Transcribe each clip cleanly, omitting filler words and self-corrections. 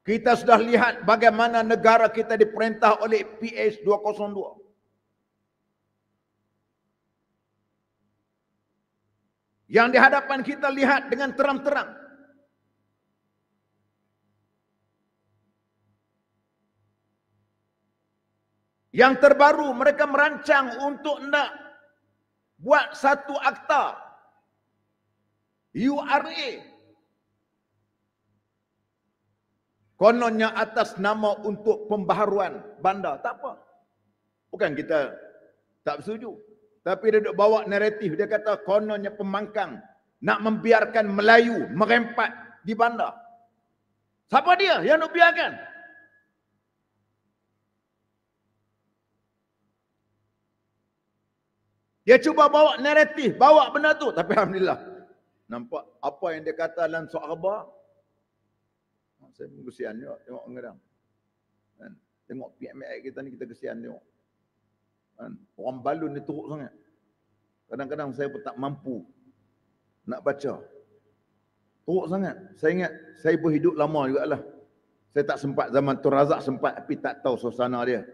Kita sudah lihat bagaimana negara kita diperintah oleh PS 202. Yang di hadapan kita lihat dengan terang-terang. Yang terbaru mereka merancang untuk nak buat satu akta URA. Kononnya atas nama untuk pembaharuan bandar. Tak apa. Bukan kita tak bersetuju. Tapi dia duk bawa naratif. Dia kata kononnya pembangkang nak membiarkan Melayu merempat di bandar. Siapa dia yang nak biarkan? Dia cuba bawa naratif, bawa benda tu. Tapi Alhamdulillah. Nampak apa yang dia kata dalam surat khabar. Saya pun kesian juga tengok kadang. Tengok PMI kita ni kita kesian tengok. Orang balun dia teruk sangat. Kadang-kadang saya pun tak mampu nak baca. Teruk sangat. Saya ingat saya pun hidup lama jugalah. Saya tak sempat zaman Tun Razak sempat tapi tak tahu suasana dia.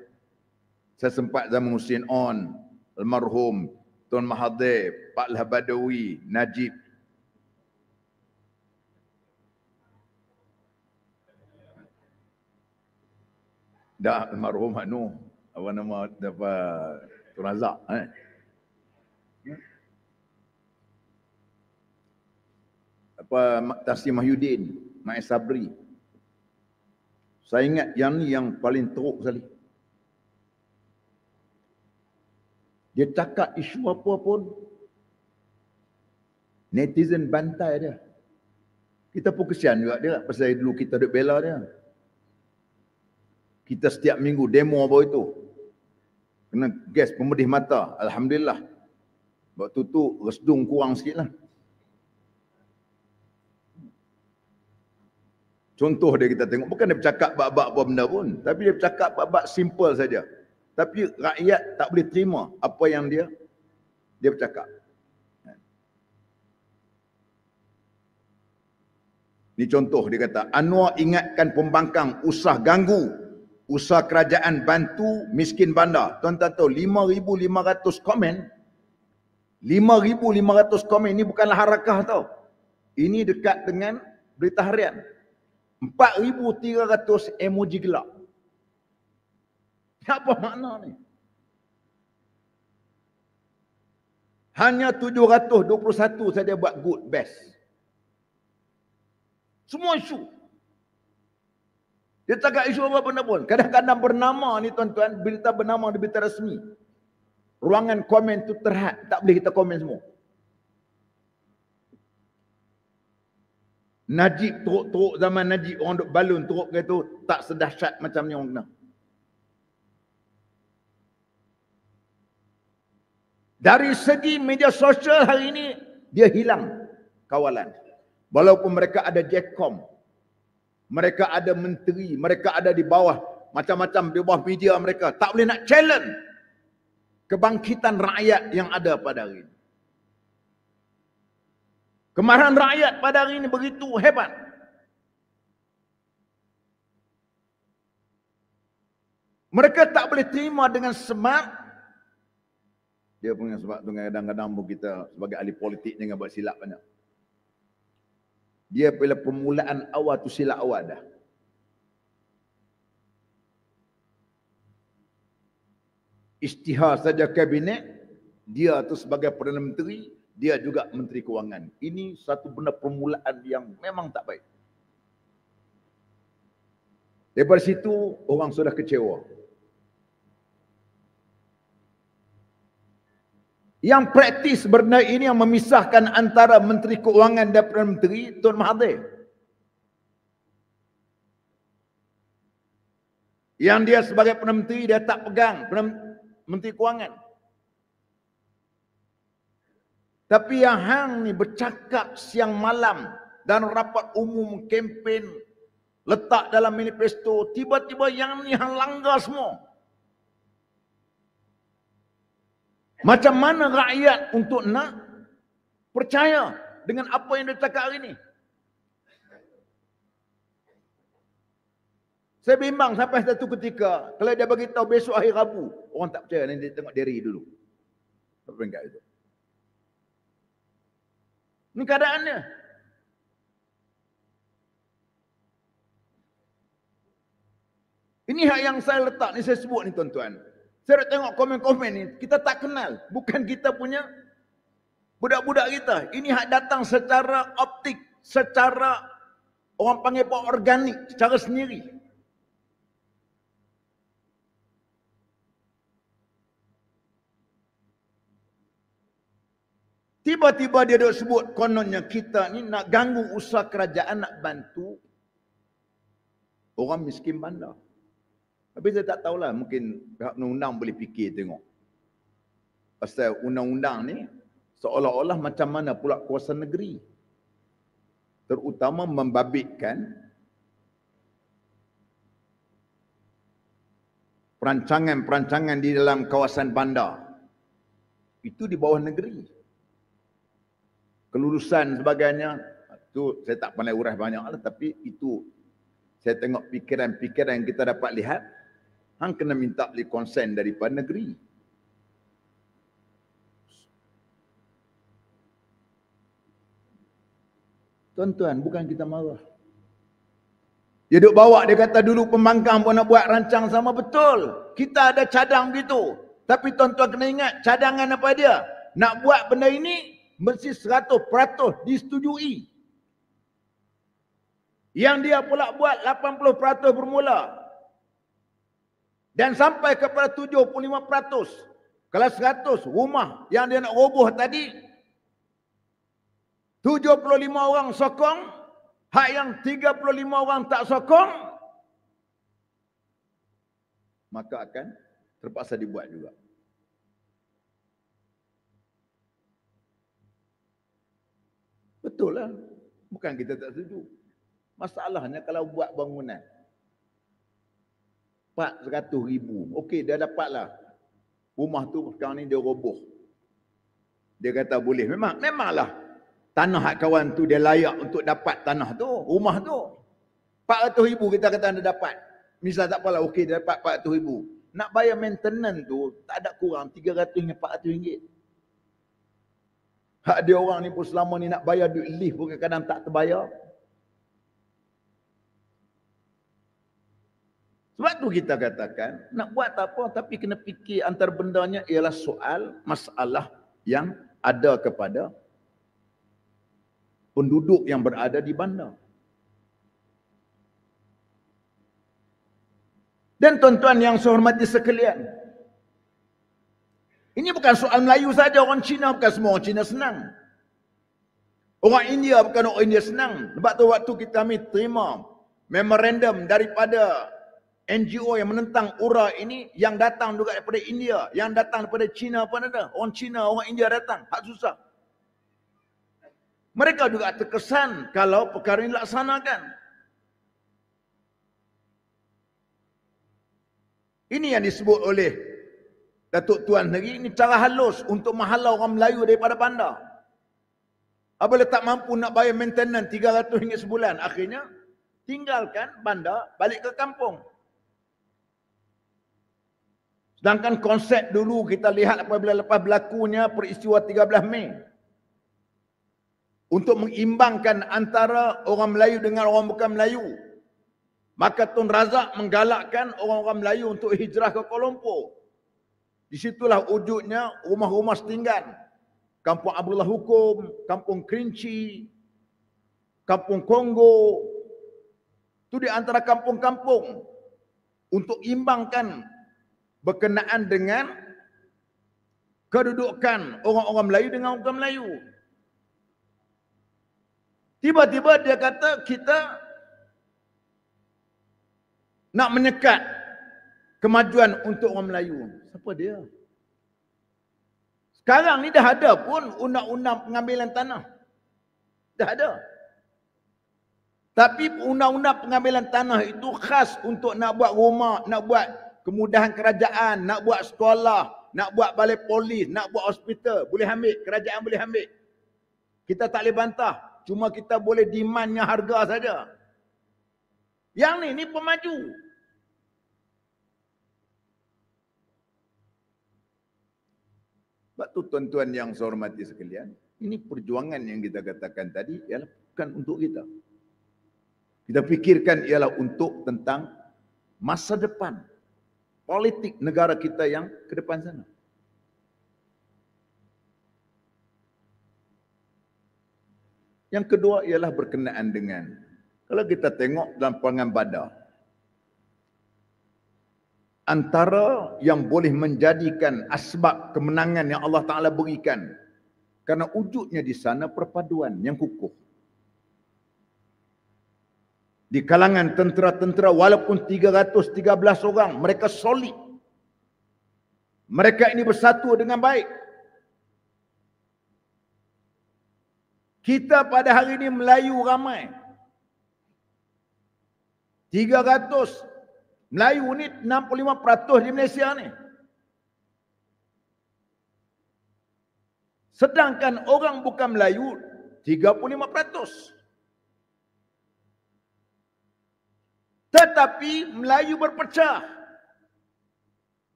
Saya sempat zaman Husin On, almarhum Tun Mahathir, Pak Lah Badawi, Najib. Dah almarhum Anu, apa nama dapat Tun Razak apa Taslim Mahyudin, Mak Sabri. Saya ingat yang ni yang paling teruk sekali. Dia cakap isu apa pun netizen bantai dia. Kita pun kesian juga dia pasal dulu kita duk bela dia. Kita setiap minggu demo apa itu. Kena gas pemedih mata. Alhamdulillah. Waktu tu resdung kurang sikit lah. Contoh dia kita tengok. Bukan dia bercakap bab-bab apa benda pun. Tapi dia bercakap bab-bab simple saja. Tapi rakyat tak boleh terima apa yang dia bercakap. Ini contoh dia kata. Anwar ingatkan pembangkang usah ganggu usaha kerajaan bantu miskin bandar. Tuan-tuan tahu 5,500 komen. 5,500 komen ini bukanlah harakah tau. Ini dekat dengan Berita Harian. 4,300 emoji gelap. Apa makna ni? Hanya 721 saja buat good, best. Semua isu. Dia cakap isu apa benda pun. Kadang-kadang bernama ni tuan-tuan, berita bernama di berita rasmi. Ruangan komen tu terhad. Tak boleh kita komen semua. Najib teruk-teruk zaman Najib. Orang duk balun teruk ke tu. Tak sedahsyat macam ni orang kena. Dari segi media sosial hari ini, dia hilang kawalan. Walaupun mereka ada Jcom. Mereka ada menteri, mereka ada di bawah, macam-macam di bawah media mereka. Tak boleh nak challenge kebangkitan rakyat yang ada pada hari ini. Kemarahan rakyat pada hari ini begitu hebat. Mereka tak boleh terima dengan semak. Dia punya sebab tu kadang-kadang kita sebagai ahli politik jangan buat silap banyak. Dia bila permulaan awal tu silap awal dah. Isytihar saja kabinet, dia tu sebagai Perdana Menteri, dia juga Menteri Kewangan. Ini satu benda permulaan yang memang tak baik. Daripada situ orang sudah kecewa. Yang praktis benda ini yang memisahkan antara Menteri Keuangan dan Perdana Menteri Tun Mahathir. Yang dia sebagai Perdana Menteri dia tak pegang Menteri Keuangan. Tapi yang hang ni bercakap siang malam dan rapat umum kempen letak dalam manifesto, tiba-tiba yang ni hang langgar semua. Macam mana rakyat untuk nak percaya dengan apa yang dia cakap hari ini? Saya bimbang sampai satu ketika, kalau dia bagi tahu besok hari Rabu, orang tak percaya, nanti dia tengok diri dulu. Apa peringkat itu? Ini keadaannya. Ini hak yang saya letak ni, saya sebut ni tuan-tuan. Saya tengok komen-komen ni, kita tak kenal. Bukan kita punya budak-budak kita. Ini hak datang secara optik, secara orang panggil apa, organik, secara sendiri. Tiba-tiba dia duk sebut kononnya kita ni nak ganggu usaha kerajaan, nak bantu orang miskin bandar. Tapi saya tak tahulah, mungkin pihak undang-undang boleh fikir tengok. Pasal undang-undang ni seolah-olah macam mana pula kuasa negeri. Terutama membabitkan perancangan-perancangan di dalam kawasan bandar. Itu di bawah negeri. Kelulusan sebagainya, itu saya tak pandai uras banyak lah, tapi itu saya tengok fikiran-fikiran yang kita dapat lihat, hang kena minta beli konsen daripada negeri. Tuan-tuan, bukan kita marah. Dia duk bawa, dia kata dulu pembangkang pun nak buat rancang sama, betul. Kita ada cadang begitu. Tapi tuan-tuan kena ingat, cadangan apa dia? Nak buat benda ini, mesti 100% disetujui. Yang dia pula buat 80% bermula. Dan sampai kepada 75%. Kalau 100 rumah yang dia nak roboh tadi, 75 orang sokong, hak yang 35 orang tak sokong, maka akan terpaksa dibuat juga. Betul lah. Bukan kita tak setuju. Masalahnya kalau buat bangunan 400,000. Okey, dia dapatlah. Rumah tu sekarang ni dia roboh. Dia kata boleh. Memanglah tanah hak kawan tu dia layak untuk dapat tanah tu, rumah tu. 400,000 kita kata anda dapat. Misal tak apalah, okey dia dapat 400,000. Nak bayar maintenance tu tak ada kurang 300 hingga 400 ringgit. Hak dia orang ni pun selama ni nak bayar duit lift pun kadang-kadang tak terbayar. Sebab tu kita katakan, nak buat apa tapi kena fikir antar bendanya ialah soal, masalah yang ada kepada penduduk yang berada di bandar. Dan tuan-tuan yang saya hormati sekalian, ini bukan soal Melayu saja, orang Cina bukan semua orang Cina senang. Orang India bukan orang India senang. Sebab tu waktu kita terima memorandum daripada NGO yang menentang URA ini, yang datang juga daripada India, yang datang daripada Cina pun ada. Orang Cina, orang India datang, hak susah. Mereka juga terkesan kalau perkara ini dilaksanakan. Ini yang disebut oleh Datuk Tuan sendiri, ini cara halus untuk menghalau orang Melayu daripada bandar. Apabila tak mampu nak bayar maintenance RM300 sebulan, akhirnya tinggalkan bandar, balik ke kampung. Sedangkan konsep dulu kita lihat apabila lepas berlakunya peristiwa 13 Mei. Untuk mengimbangkan antara orang Melayu dengan orang bukan Melayu. Maka Tun Razak menggalakkan orang-orang Melayu untuk hijrah ke Kuala Lumpur. Di situlah wujudnya rumah-rumah setinggan. Kampung Abdullah Hukum, Kampung Kerinci, Kampung Kongo. Itu di antara kampung-kampung untuk imbangkan berkenaan dengan kedudukan orang-orang Melayu dengan orang bukan Melayu. Tiba-tiba dia kata kita nak menyekat kemajuan untuk orang Melayu. Siapa dia? Sekarang ni dah ada pun undang-undang pengambilan tanah. Dah ada. Tapi undang-undang pengambilan tanah itu khas untuk nak buat rumah, nak buat kemudahan kerajaan, nak buat sekolah, nak buat balai polis, nak buat hospital. Boleh ambil, kerajaan boleh ambil. Kita tak boleh bantah. Cuma kita boleh demandnya harga saja. Yang ni pemaju. Sebab tu tuan-tuan yang saya hormati sekalian, ini perjuangan yang kita katakan tadi ialah bukan untuk kita. Kita fikirkan ialah untuk tentang masa depan politik negara kita yang ke depan sana. Yang kedua ialah berkenaan dengan, kalau kita tengok dalam perangan Badar, antara yang boleh menjadikan asbab kemenangan yang Allah Ta'ala berikan, karena wujudnya di sana perpaduan yang kukuh. Di kalangan tentera-tentera, walaupun 313 orang, mereka solid. Mereka ini bersatu dengan baik. Kita pada hari ini Melayu ramai. 300. Melayu ni 65% di Malaysia ni. Sedangkan orang bukan Melayu 35%. Tetapi Melayu berpecah.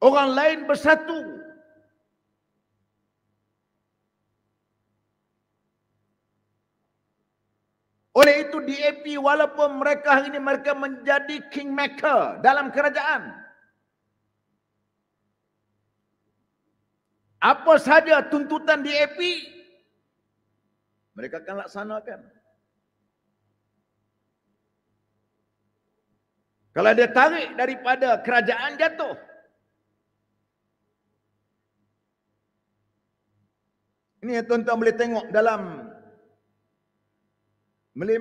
Orang lain bersatu. Oleh itu DAP walaupun mereka hari ini mereka menjadi kingmaker dalam kerajaan. Apa saja tuntutan DAP mereka akan laksanakan. Kalau dia tarik daripada kerajaan jatuh. Ini yang tuan-tuan boleh tengok dalam Melayu.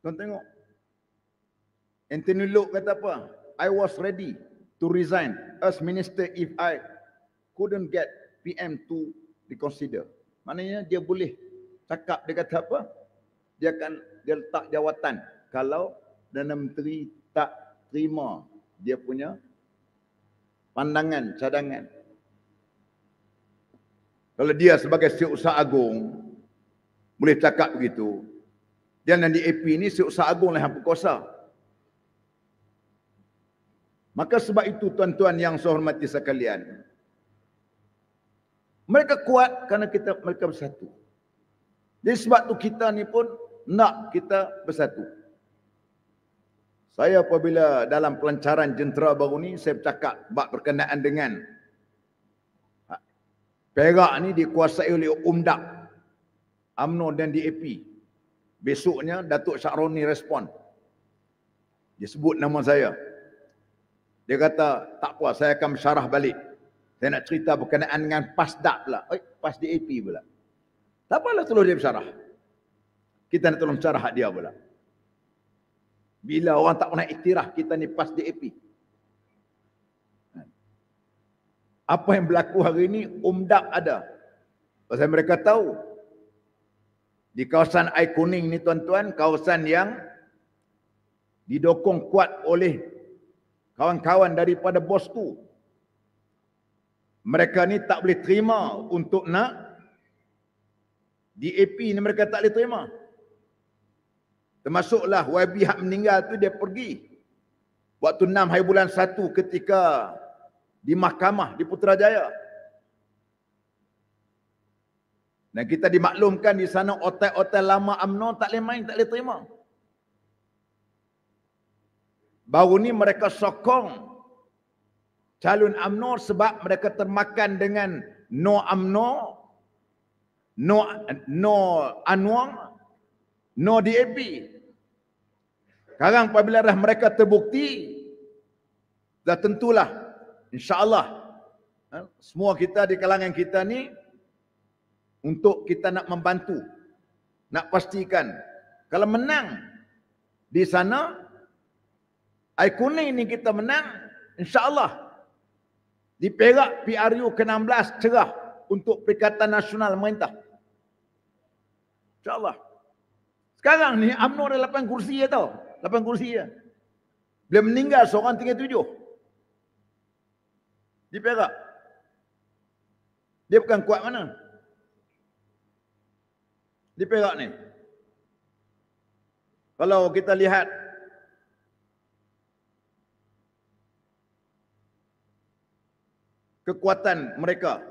Tuan tengok. Anthony Loke kata apa? I was ready to resign as minister if I couldn't get PM to reconsider. Maknanya dia boleh cakap, dia kata apa? Dia letak jawatan kalau Perdana Menteri tak terima dia punya pandangan, cadangan. Kalau dia sebagai Setiausaha Agung boleh cakap begitu, dia dan DAP ni Setiausaha Agung lah yang berkuasa. Maka sebab itu tuan-tuan yang saya hormati sekalian, mereka kuat kerana mereka bersatu. Jadi sebab tu kita ni pun nak kita bersatu. Saya apabila dalam pelancaran jentera baru ni, saya bercakap berkenaan dengan Perak ni dikuasai oleh UMDAP, UMNO dan DAP. Besoknya Datuk Syahroni respon. Dia sebut nama saya. Dia kata, tak apa, saya akan mensyarah balik. Saya nak cerita berkenaan dengan PAS-DAP pula. PAS DAP pula. Tak apalah tolong dia bersyarah. Kita nak tolong syarah hak dia pula. Bila orang tak pernah iktiraf kita ni PAS DAP. Apa yang berlaku hari ini, UMDAP ada. Pasal mereka tahu. Di kawasan Air Kuning ni tuan-tuan, kawasan yang didokong kuat oleh kawan-kawan daripada bosku. Mereka ni tak boleh terima untuk nak DAP ni, mereka tak boleh terima. Termasuklah YB hak meninggal tu dia pergi. Waktu 6 hari bulan 1 ketika di mahkamah di Putrajaya. Dan kita dimaklumkan di sana otel-otel lama UMNO tak boleh main, tak boleh terima. Baru ni mereka sokong calon UMNO sebab mereka termakan dengan no UMNO, no Anwar, no DAP. Sekarang apabila dah mereka terbukti, dah tentulah insya-Allah semua kita di kalangan kita ni untuk kita nak membantu, nak pastikan kalau menang di sana Air Kuning ni kita menang, insya-Allah di Perak PRU ke-16 cerah untuk Perikatan Nasional Pemerintah. InsyaAllah. Sekarang ni UMNO ada 8 kursi ya tau. 8 kursi ya. Bila meninggal seorang tinggal 7. Di Perak. Dia bukan kuat mana? Di Perak ni. Kalau kita lihat kekuatan mereka,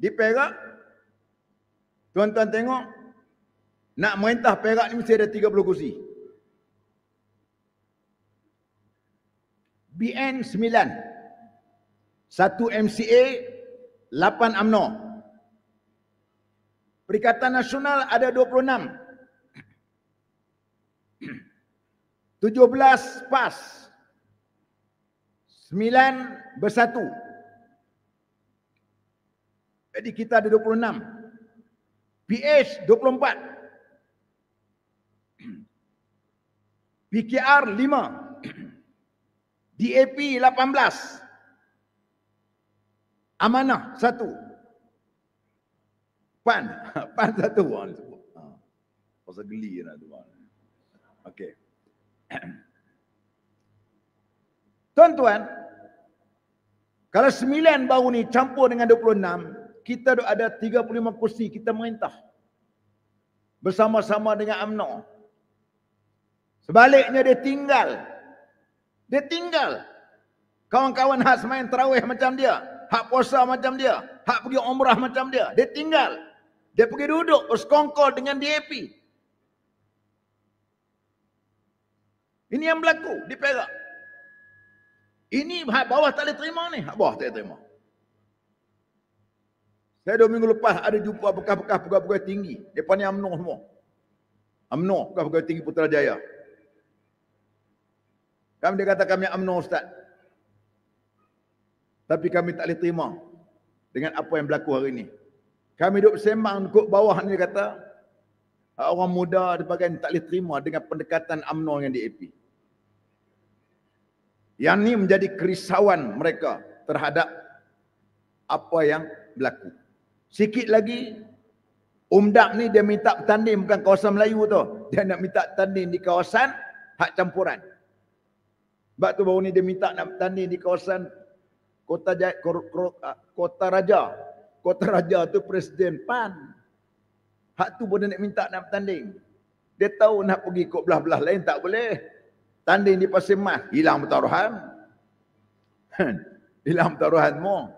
di Perak, tuan-tuan tengok, nak merintah Perak ni mesti ada 30 kursi. BN 9. 1 MCA, 8 UMNO. Perikatan Nasional ada 26. 17 PAS. 9 bersatu. Jadi kita ada 26. PH 24. PKR 5. DAP 18. Amanah 1. PAN 1. Pasal geli nak tu. Okey. Tuan-tuan, kalau 9 baru ni campur dengan 26, kita ada 35 kursi kita merintah. Bersama-sama dengan UMNO. Sebaliknya dia tinggal. Kawan-kawan hak semain tarawih macam dia, hak puasa macam dia, hak pergi umrah macam dia. Dia tinggal. Dia pergi duduk bersekongkol dengan DAP. Ini yang berlaku di Perak. Ini hak bawah tak boleh terima ni. Hak bawah tak boleh terima. Saya 2 minggu lepas ada jumpa bekas-bekas pegawai tinggi. Mereka ni UMNO semua. UMNO, pegawai tinggi Putrajaya. Kami dia kata kami UMNO Ustaz. Tapi kami tak boleh terima dengan apa yang berlaku hari ini. Kami duduk sembang kok bawah ni kata, orang muda di bahagian tak boleh terima dengan pendekatan UMNO dengan DAP. Yang ni menjadi kerisauan mereka terhadap apa yang berlaku. Sikit lagi, UMDAP ni dia minta bertanding bukan kawasan Melayu tu. Dia nak minta bertanding di kawasan hak campuran. Sebab tu baru ni dia minta nak bertanding di kawasan Kota Raja. Kota Raja tu Presiden PAN. Hak tu pun dia nak minta nak bertanding. Dia tahu nak pergi ikut belah-belah lain tak boleh. Tanding di Pasir Mas, hilang pertaruhan. Hilang pertaruhan semua.